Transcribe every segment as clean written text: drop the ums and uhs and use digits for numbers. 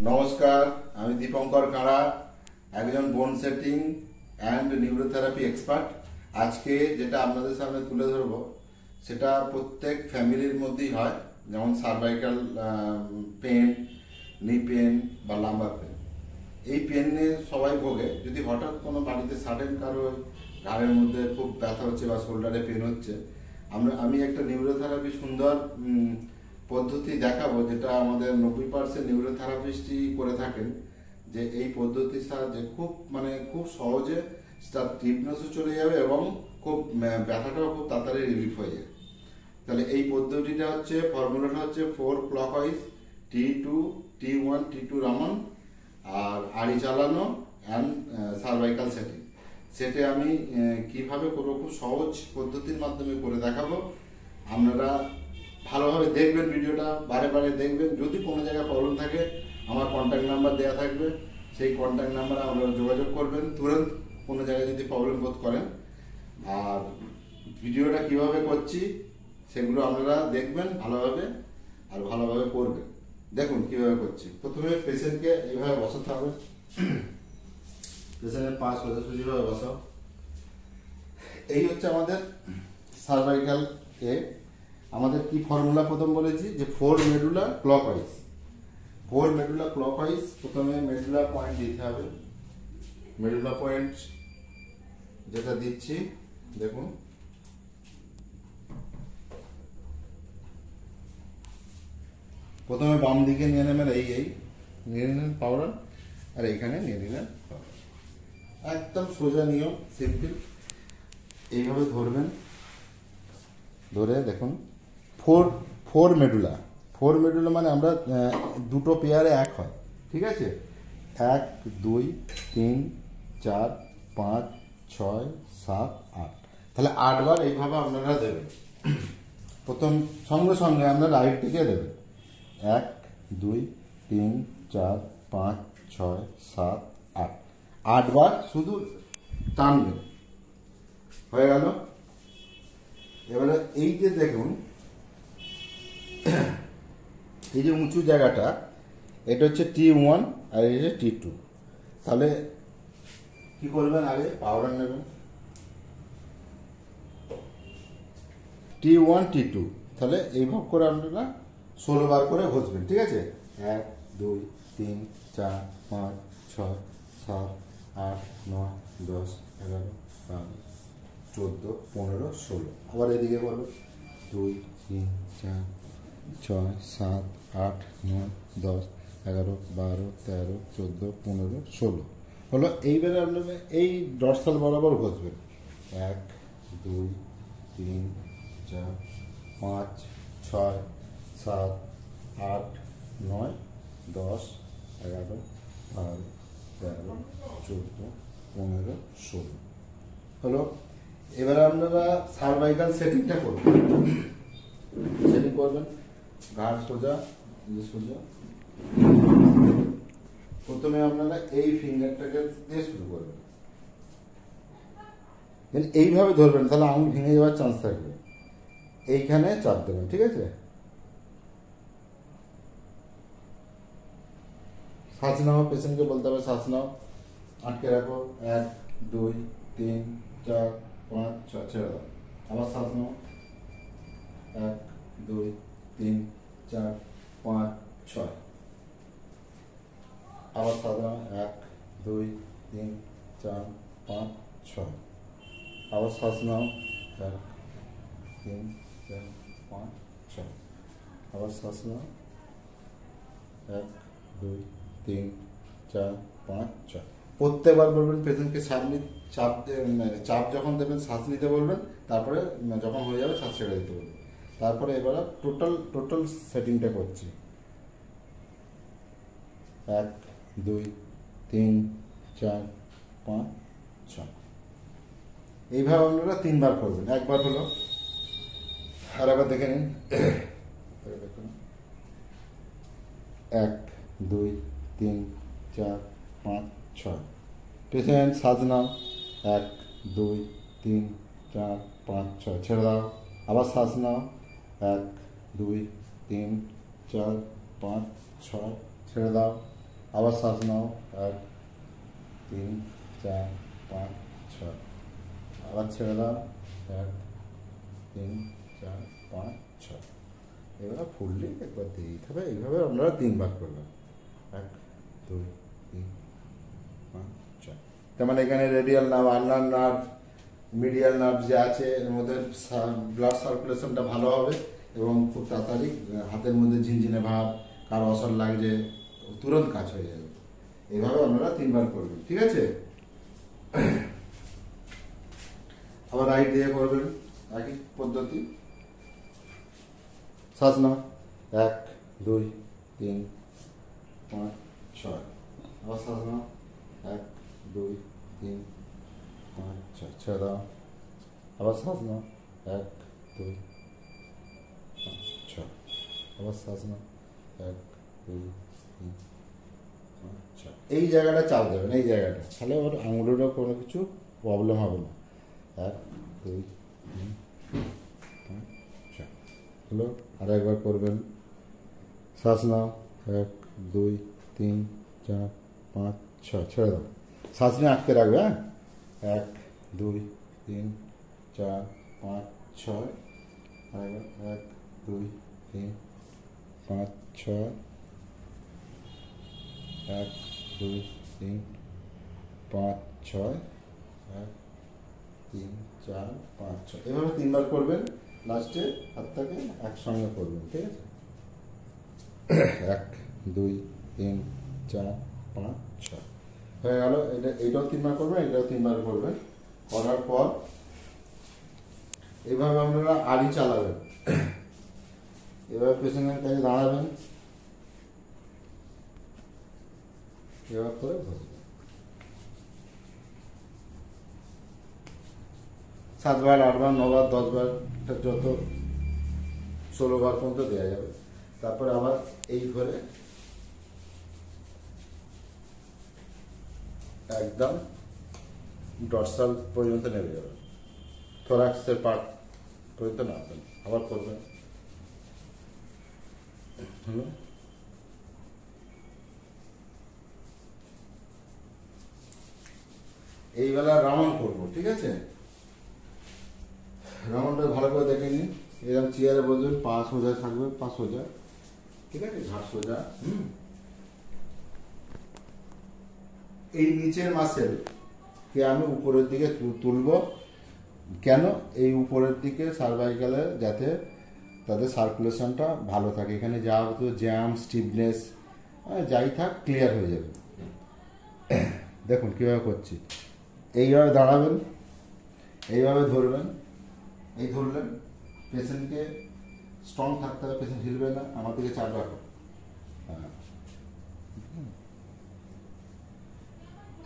নমস্কার, আমি দীপঙ্কর কাঁড়া, একজন বোন সেটিং অ্যান্ড নিউরোথেরাপি এক্সপার্ট। আজকে যেটা আপনাদের সামনে তুলে ধরবো সেটা প্রত্যেক ফ্যামিলির মধ্যেই হয়, যেমন সার্ভাইকাল পেন, নি পেন বা লাম্বার পেন। এই পেন নিয়ে সবাই ভোগে। যদি হঠাৎ কোনো বাড়িতে সাডেন কারো ঘাড়ের মধ্যে খুব ব্যথা হচ্ছে বা শোল্ডারে পেন হচ্ছে, আমি একটা নিউরোথেরাপি সুন্দর পদ্ধতি দেখাবো, যেটা আমাদের 90% নিউরোথেরাপিস্টই করে থাকেন। যে এই পদ্ধতির সাহায্যে খুব সহজে তার টিপনেসও চলে যাবে এবং খুব ব্যথাটাও খুব তাড়াতাড়ি রিলিফ হয়ে যাবে। তাহলে এই পদ্ধতিটা হচ্ছে, ফর্মুলাটা হচ্ছে 4 clockwise, T2, T1, T2 Ramon আর আড়ি চালানো অ্যান্ড সার্ভাইকাল সেটিং। সেটে আমি কিভাবে করবো খুব সহজ পদ্ধতির মাধ্যমে করে দেখাবো। আপনারা ভালোভাবে দেখবেন, ভিডিওটা বারে বারে দেখবেন। যদি কোনো জায়গায় প্রবলেম থাকে আমার কন্ট্যাক্ট নাম্বার দেওয়া থাকবে, সেই কন্ট্যাক্ট নাম্বারে আপনারা যোগাযোগ করবেন তুরন্ত কোনো জায়গায় যদি প্রবলেম বোধ করেন। আর ভিডিওটা কিভাবে করছি সেগুলো আপনারা দেখবেন ভালোভাবে আর ভালোভাবে করবেন। দেখুন কিভাবে করছি। প্রথমে পেশেন্টকে এইভাবে বসাতে হবে, পেশেন্টের পা সোজাসুজিভাবে বসাও। এই হচ্ছে আমাদের সার্ভাইকাল এ। আমাদের কি ফর্মুলা প্রথম বলেছি যে 4 মেডুলা ক্লকওয়াইজ। 4 medulla clockwise. প্রথমে মেডুলা পয়েন্ট দিতে হবে। মেডুলা পয়েন্ট যেটা দিচ্ছি দেখুন, প্রথমে বাম দিকে নিয়ে নেবেন, এই নিয়ে নিলেন পাউডার, আর এইখানে নিয়ে নিলেন পাউডার। একদম সোজা নিয়ম, সিম্পল। এইভাবে ধরবেন, ধরে দেখুন 4 মেডুলা। 4 মেডুলা মানে আমরা দুটো পেয়ারে এক হয়, ঠিক আছে? 1 2 3 4 5 6 7 8। তাহলে 8 বার এইভাবে আপনারা দেবেন। প্রথম সঙ্গে সঙ্গে আপনারা রাইট দিকে দেবেন। 1 2 3 4 5 6 7 8। 8 বার শুধু টানবেন। হয়ে গেল। এবারে এই যে দেখুন, এই যে উঁচু জায়গাটা, এটা হচ্ছে T1 আর এই যে T2। তাহলে কি করবেন, আগে পাউডার নেবেন T1 T2। তাহলে এইভাবে করে আপনারা 16 বার করে ঘষবেন, ঠিক আছে? 1 2 3 4 5 6 7 8 9 10 11 12 14 15 16। আবার এদিকে করবেন 2 3 4 6 7 8 9 10 11 12 13 14 15 16 হলো। এইবারে আপনারা এই ডর্সাল বরাবর ঘষবেন। 1 2 3 4 5 6 7 8 9 10 11 12 13 14 15 16 হলো। এবারে আপনারা সার্ভাইকাল সেটিংটা করবেন। সেটিং করবেন, ঘাড় সোজা, সোজা। প্রথমে আপনারা এই ফিঙ্গারটাকে দিয়ে শুরু করবেন, এইভাবে ধরবেন, তাহলে আঙুল ভেঙে যাওয়ার চান্স থাকবে। এইখানে চাপ দেবেন, ঠিক আছে? শ্বাস নাও, পেশেন্টকে বলতে হবে শ্বাস নাও, আটকে রাখো। 1 2 3 4 5 6 ছেড়ে দাও। আবার শ্বাস নাও। 1 2 3 4 5 6। আবার শ্বাস নাও। 1 2 3 4 5 6। আবার শ্বাস নাও। 1 3 4 5 6। আবার শ্বাস নাও। 1 2 3 4 5 6। প্রত্যেকবার বলবেন পেশেন্টকে চাপ যখন দেবেন শ্বাস নিতে বলবেন, তারপরে যখন হয়ে যাবে শ্বাস ছেড়ে দিতে বলবেন। তারপরে এবার টোটাল সেটিংটা করছি। 1 2 3 4 5 6। এইভাবে আপনারা 3 বার করবেন। একবার হলো, আর একবার দেখে নিন। 1 2 3 4 5 6। পেশেন্ট শ্বাস নাও। 1 2 3 4 5 6। ছেড়ে দাও। আবার শ্বাস নাও। 1 2 3 4 5 6। ছেড়ে দাও। আবার শ্বাস নাও, 1 3 4 5 6, আবার ছেড়ে দাও, 1 3 4 5 6। এবার ফুললি একবার দিয়ে দিতে হবে। এইভাবে আপনারা 3 বার করবেন, 1 2 3 5 6। তার মানে এখানে radial nerve, ulnar nerve, medial nerve যে আছে এর মধ্যে ব্লাড সার্কুলেশনটা ভালো হবে এবং খুব তাড়াতাড়ি হাতের মধ্যে ঝিনঝিনে ভাব, কারো অসর লাগছে, তুরন্ত কাজ হয়ে যাবে। এইভাবে আপনারা 3 বার করবেন, ঠিক আছে? আবার রাইট দিয়ে করবেন একই পদ্ধতি। শ্বাস নাও, 1 2 3 5 6। আবার শ্বাস নাও, 1 2 3 5 6, ছেড়ে দাও। আবার শ্বাস নাও, 1 2 5 6। আবার শ্বাস নাও, 1 2 3 5 6। এই জায়গাটা চাপ দেবেন, এই জায়গাটা, তাহলে ওর আঙুলেরও কোনো কিছু প্রবলেম হবে না। 1 2 3 5 6 হলো। আর একবার করবেন। শ্বাস নাও, 1 2 3 4 5 6, ছেড়ে দাও। শ্বাস নিয়ে আটকে রাখবে, হ্যাঁ, 1 2 3 4 5 6। আর একবার 1 2 3 5 6, 1 2 3 5 6, 1 3 4 5 6। এভাবে 3 বার করবেন, লাস্টে হাতটাকে একসঙ্গে করবেন, ঠিক আছে? 1 2 3 4 5 6 হয়ে গেল। এইটাও 3 বার করবেন, এটাও 3 বার করবেন। করার পর এভাবে আপনারা আড়ি চালাবেন। এভাবে পেশেন্টের কাছে দাঁড়াবেন, এবার করে বসবেন। 7 বার 8 বার 9 বার 10 বার, যত 16 বার পর্যন্ত দেওয়া যাবে। তারপরে আবার এই করে একদম ডরসাল পর্যন্ত নেমে যাবে, থোরাক্সের পার্ট পর্যন্ত নামবেন। আবার করবেন, হলো। এইবেলা রাউন্ড করবো, ঠিক আছে? রাউন্ডটা ভালো করে দেখে নিন। এরকম চেয়ারে বসবেন, পা সোজা থাকবে, পা সোজা, ঠিক আছে? ঘাট সোজা। এই নিচের মাসেল কে আমি উপরের দিকে তুলবো। কেন? এই উপরের দিকে সার্ভাইকালের যাতে তাদের সার্কুলেশনটা ভালো থাকে। এখানে যা হতো জ্যাম, স্টিফনেস যাই থাক, ক্লিয়ার হয়ে যাবে। দেখুন কীভাবে করছি। এইভাবে দাঁড়াবেন, এইভাবে ধরবেন, এই ধরলেন। পেশেন্টকে স্ট্রং থাকতে হবে, পেশেন্ট হিলবে না। আমার দিকে চাপ রাখো, হ্যাঁ।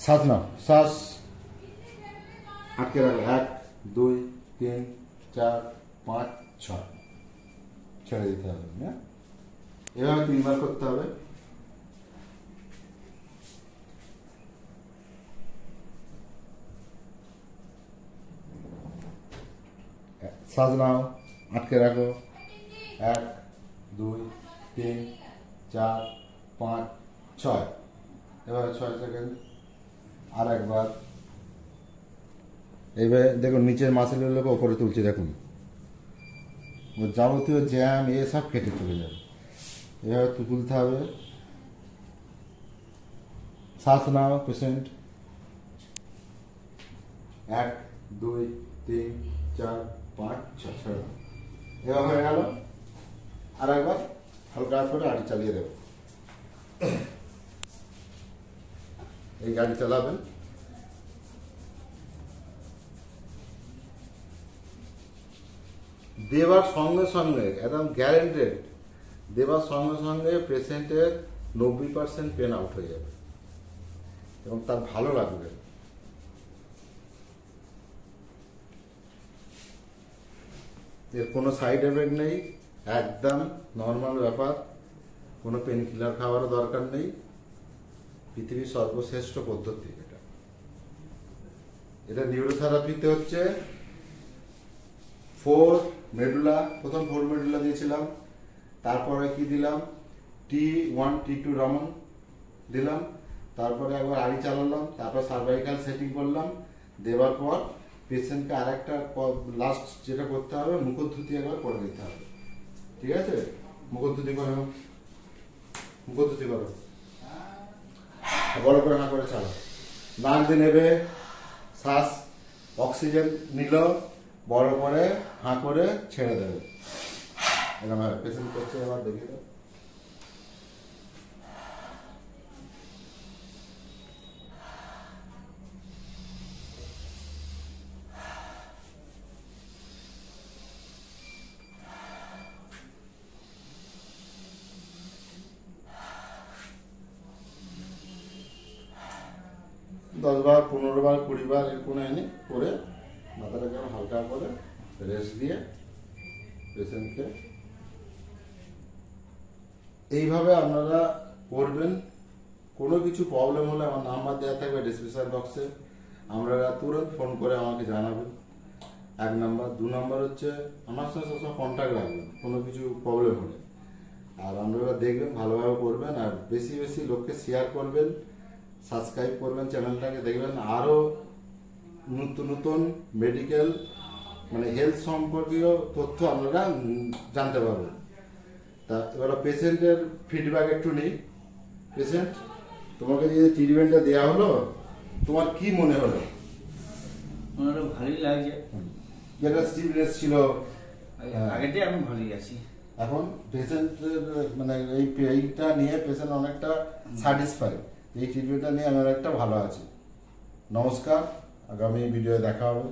শ্বাস নাও, শ্বাস আটকে রাখো, 1 2 3 4 5 6, ছেড়ে দিতে হবে, হ্যাঁ? এভাবে 3 বার করতে হবে। শ্বাস নাও, আটকে রাখো, 1 2 3 4 5 6। এবারে 6 সেকেন্ড। আর একবার। এইভাবে দেখুন নিচের মাসেলগুলোকে ওপরে তুলছি, দেখুন যাবতীয় জ্যাম সব কেটে চলে যাবে। এভাবে তুলতে হবে। শ্বাস নাও পেশেন্ট, 1 2 3 4 5 6, ছেড়ে দাও। এবার হয়ে গেল। আর একবার হালকা করে গাড়ি চালিয়ে দেব। এই গাড়ি চালাবেন। দেওয়ার সঙ্গে সঙ্গে একদম গ্যারেন্টেড, দেওয়ার সঙ্গে সঙ্গে পেশেন্টের 90% পেন আউট হয়ে যাবে এবং তার ভালো লাগবে। এর কোনো সাইড এফেক্ট নেই, একদম নর্মাল ব্যাপার। কোনো পেন কিলার খাওয়ারও দরকার নেই। পৃথিবীর সর্বশ্রেষ্ঠ পদ্ধতি এটা। এটা নিউরোথেরাপিতে হচ্ছে 4 মেডুলা, প্রথম 4 মেডুলা দিয়েছিলাম, তারপরে কি দিলাম T1 T2 রমন, দিলাম, তারপরে একবার আড়ি চালালাম, তারপর সার্ভাইকাল সেটিং করলাম, দেওয়ার পর পেশেন্টকে আর একটা লাস্ট যেটা করতে হবে মুখোদ্যুতি একবার করে দিতে হবে। ঠিক আছে, মুখোদ্যুতি করো, মুখোদ্যুতি করো, বড় করে না করে চালো। নাক দিয়ে নেবে শ্বাস, অক্সিজেন নিল, বড় করে হাঁ করে ছেড়ে দেবে। এরকম পেশেন্ট করছে, এবার দেখে দাও। दस बार 15 बार 20 बार এরকম এনে করে মাথাটাকে হালকা করে রেস্ট দিয়ে পেশেন্টকে এইভাবে আপনারা করবেন। কোনো কিছু প্রবলেম হলে আমার নাম্বার দেওয়া থাকবে ডিসক্রিপশন বক্সে, আপনারা তুরন্ত ফোন করে আমাকে জানাবেন। 1 নাম্বার। 2 নাম্বার হচ্ছে আমার সাথে সবসময় কন্ট্যাক্ট রাখবেন কোনো কিছু প্রবলেম হলে। আর আপনারা দেখবেন, ভালোভাবে করবেন, আর বেশি বেশি লোককে শেয়ার করবেন, সাবস্ক্রাইব করবেন চ্যানেলটাকে। দেখবেন আরও নতুন নতুন মেডিকেল মানে হেলথ সম্পর্কীয় তথ্য আপনারা জানতে পারবেন। তা এবার পেশেন্টের ফিডব্যাক একটু নিই। পেশেন্ট, তোমাকে যে ট্রিটমেন্টটা দেওয়া হলো তোমার কি মনে হলো? মনে হলো ভালোই লাগছে। যেটা স্টিফনেস ছিল আগেতে আমি ভালোই আছি। এখন পেশেন্টের মানে এইটা নিয়ে পেশেন্ট অনেকটা স্যাটিসফাই, এই ট্রিটমেন্টটা নিয়ে আমি অনেকটা ভালো আছি। নমস্কার, আগামী ভিডিওয়ে দেখা হবে।